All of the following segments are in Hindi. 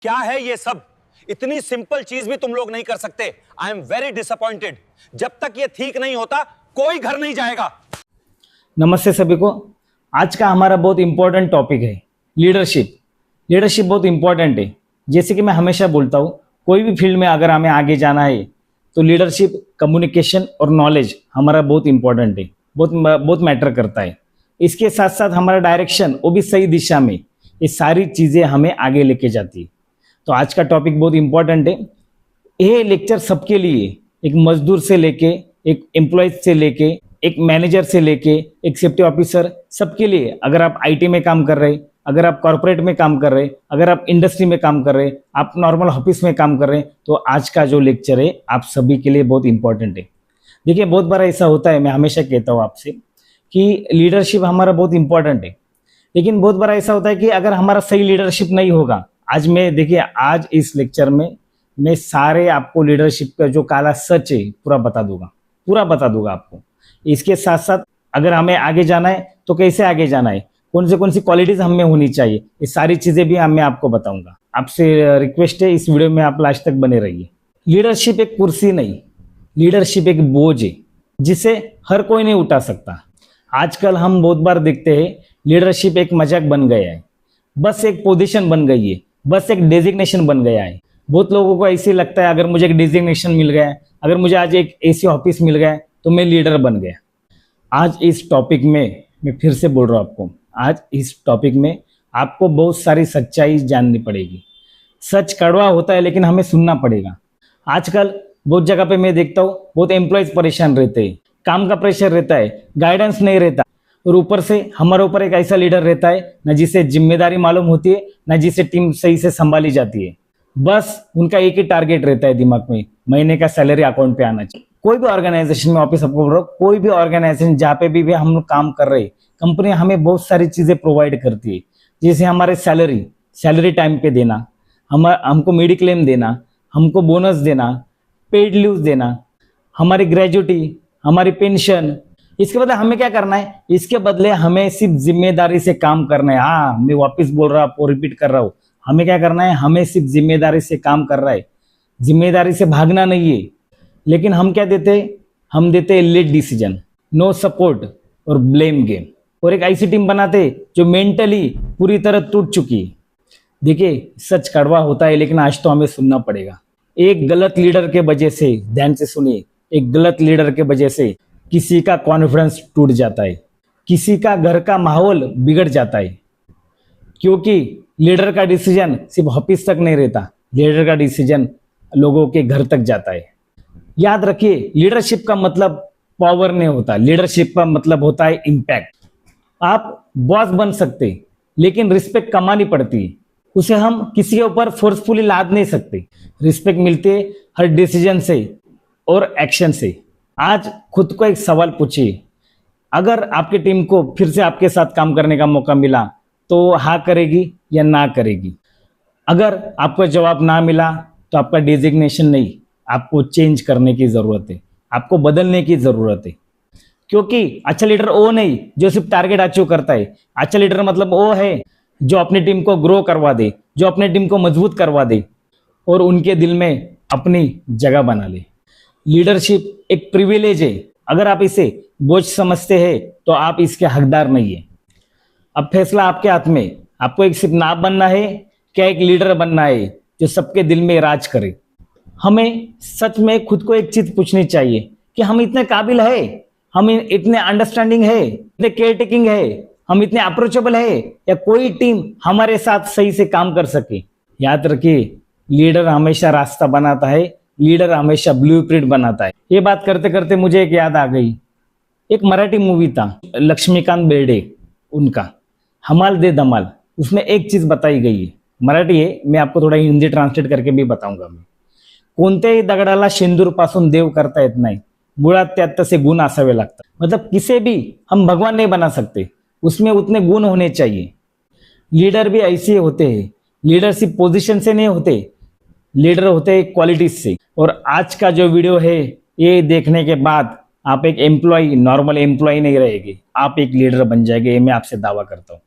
क्या है ये सब? इतनी सिंपल चीज भी तुम लोग नहीं कर सकते। I am very disappointed. जब तक ये ठीक नहीं होता कोई घर नहीं जाएगा। नमस्ते सभी को। आज का हमारा बहुत इंपॉर्टेंट टॉपिक है लीडरशिप। लीडरशिप बहुत इंपॉर्टेंट है। जैसे कि मैं हमेशा बोलता हूँ, कोई भी फील्ड में अगर हमें आगे जाना है तो लीडरशिप, कम्युनिकेशन और नॉलेज हमारा बहुत इंपॉर्टेंट है, बहुत मैटर करता है। इसके साथ साथ हमारा डायरेक्शन, वो भी सही दिशा में, ये सारी चीज़ें हमें आगे लेके जाती है। तो आज का टॉपिक बहुत इंपॉर्टेंट है। ये लेक्चर सबके लिए, एक मजदूर से लेके, एक एम्प्लॉय से लेके, एक मैनेजर से लेके, एक सेफ्टी ऑफिसर, सबके लिए। अगर आप आईटी में काम कर रहे, अगर आप कॉर्पोरेट में काम कर रहे, अगर आप इंडस्ट्री में काम कर रहे, आप नॉर्मल ऑफिस में काम कर रहे, तो आज का जो लेक्चर है आप सभी के लिए बहुत इंपॉर्टेंट है। देखिए, बहुत बार ऐसा होता है, मैं हमेशा कहता हूँ आपसे कि लीडरशिप हमारा बहुत इंपॉर्टेंट है, लेकिन बहुत बार ऐसा होता है कि अगर हमारा सही लीडरशिप नहीं होगा। आज इस लेक्चर में मैं सारे आपको लीडरशिप का जो काला सच है पूरा बता दूंगा आपको। इसके साथ साथ अगर हमें आगे जाना है तो कैसे आगे जाना है, कौन सी क्वालिटीज हमें होनी चाहिए, ये सारी चीजें भी मैं आपको बताऊंगा। आपसे रिक्वेस्ट है, इस वीडियो में आप लास्ट तक बने रहिए। लीडरशिप एक कुर्सी नहीं, लीडरशिप एक बोझ है जिसे हर कोई नहीं उठा सकता। आजकल हम बहुत बार देखते हैं लीडरशिप एक मजाक बन गया है, बस एक पोजीशन बन गई है, बस एक डेजिग्नेशन बन गया है। बहुत लोगों को ऐसे लगता है अगर मुझे एक डेजिग्नेशन मिल गया, अगर मुझे आज एक एसी ऑफिस मिल गया तो मैं लीडर बन गया। आज इस टॉपिक में मैं फिर से बोल रहा हूँ आपको, आज इस टॉपिक में आपको बहुत सारी सच्चाई जाननी पड़ेगी। सच कड़वा होता है लेकिन हमें सुनना पड़ेगा। आजकल बहुत जगह पे मैं देखता हूँ बहुत एम्प्लॉयज परेशान रहते हैं, काम का प्रेशर रहता है, गाइडेंस नहीं रहता, और ऊपर से हमारे ऊपर एक ऐसा लीडर रहता है न जिसे जिम्मेदारी मालूम होती है, न जिसे टीम सही से संभाली जाती है। बस उनका एक ही टारगेट रहता है दिमाग में, महीने का सैलरी अकाउंट पे आना चाहिए। कोई भी ऑर्गेनाइजेशन में, ऑफिस आपको बोल रहा हूँ, कोई भी ऑर्गेनाइजेशन जहाँ पे भी हम लोग काम कर रहे, कंपनी हमें बहुत सारी चीजें प्रोवाइड करती है। जैसे हमारे सैलरी टाइम पे देना, हमको मेडिक्लेम देना, हमको बोनस देना, पेड लीव देना, हमारी ग्रेजुटी, हमारी पेंशन। इसके बदले हमें क्या करना है? इसके बदले हमें सिर्फ जिम्मेदारी से काम करना है। हाँ, मैं वापस बोल रहा हूँ, रिपीट कर रहा हूँ, हमें क्या करना है? हमें सिर्फ जिम्मेदारी से काम कर रहा है, जिम्मेदारी से भागना नहीं है। लेकिन हम क्या देते हैं? हम देते हैं लेट डिसीजन, नो सपोर्ट और ब्लेम गेम, और एक ऐसी टीम बनाते जो मेंटली पूरी तरह टूट चुकी है। देखिए, सच कड़वा होता है लेकिन आज तो हमें सुनना पड़ेगा। एक गलत लीडर के वजह से, ध्यान से सुनिए, एक गलत लीडर के वजह से किसी का कॉन्फिडेंस टूट जाता है, किसी का घर का माहौल बिगड़ जाता है। क्योंकि लीडर का डिसीजन सिर्फ ऑफिस तक नहीं रहता, लीडर का डिसीजन लोगों के घर तक जाता है। याद रखिए, लीडरशिप का मतलब पावर नहीं होता, लीडरशिप का मतलब होता है इम्पैक्ट। आप बॉस बन सकते लेकिन रिस्पेक्ट कमानी पड़ती है, उसे हम किसी के ऊपर फोर्सफुली लाद नहीं सकते। रिस्पेक्ट मिलती है हर डिसीजन से और एक्शन से। आज खुद को एक सवाल पूछिए, अगर आपकी टीम को फिर से आपके साथ काम करने का मौका मिला तो हाँ करेगी या ना करेगी? अगर आपको जवाब ना मिला तो आपका डेजिग्नेशन नहीं, आपको चेंज करने की जरूरत है, आपको बदलने की जरूरत है। क्योंकि अच्छा लीडर वो नहीं जो सिर्फ टारगेट अचीव करता है। अच्छा लीडर मतलब वो है जो अपनी टीम को ग्रो करवा दे, जो अपनी टीम को मजबूत करवा दे और उनके दिल में अपनी जगह बना ले। लीडरशिप एक प्रिविलेज है। अगर आप इसे बोझ समझते हैं तो आप इसके हकदार नहीं है। अब फैसला आपके हाथ में, आपको एक सिर्फ नाम बनना है क्या एक लीडर बनना है जो सबके दिल में राज करे। हमें सच में खुद को एक चीज पूछनी चाहिए कि हम इतने काबिल है, हम इतने अंडरस्टैंडिंग है, इतने केयर टेकिंग है, हम इतने अप्रोचेबल है, या कोई टीम हमारे साथ सही से काम कर सके। याद रखिए, लीडर हमेशा रास्ता बनाता है, लीडर हमेशा ब्लूप्रिंट बनाता है। ये बात करते करते मुझे एक याद आ गई, एक मराठी मूवी था लक्ष्मीकांत बेर्डे, उनका हमाल दे धमाल। उसमें एक चीज बताई गई है, मराठी है, मैं आपको थोड़ा हिंदी ट्रांसलेट करके भी बताऊंगा। मैं कोणत्याही दगडाला शेंदूर पासून देव करता येत नाही, मुळात त्यात तसे गुण असावे लागतात। मतलब किसे भी हम भगवान नहीं बना सकते, उसमें उतने गुण होने चाहिए। लीडर भी ऐसे होते हैं, लीडर सिर्फ पोजीशन से नहीं होते, लीडर होते हैं क्वालिटीज से। और आज का जो वीडियो है ये देखने के बाद आप एक एम्प्लॉय, नॉर्मल एम्प्लॉय नहीं रहेगी, आप एक लीडर बन जाएंगे, ये मैं आपसे दावा करता हूँ।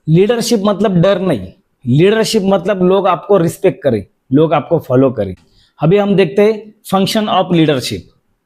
लीडरशिप मतलब डर नहीं, लीडरशिप मतलब लोग आपको रिस्पेक्ट करें, लोग आपको फॉलो करें। अभी हम देखते हैं फंक्शन ऑफ लीडरशिप।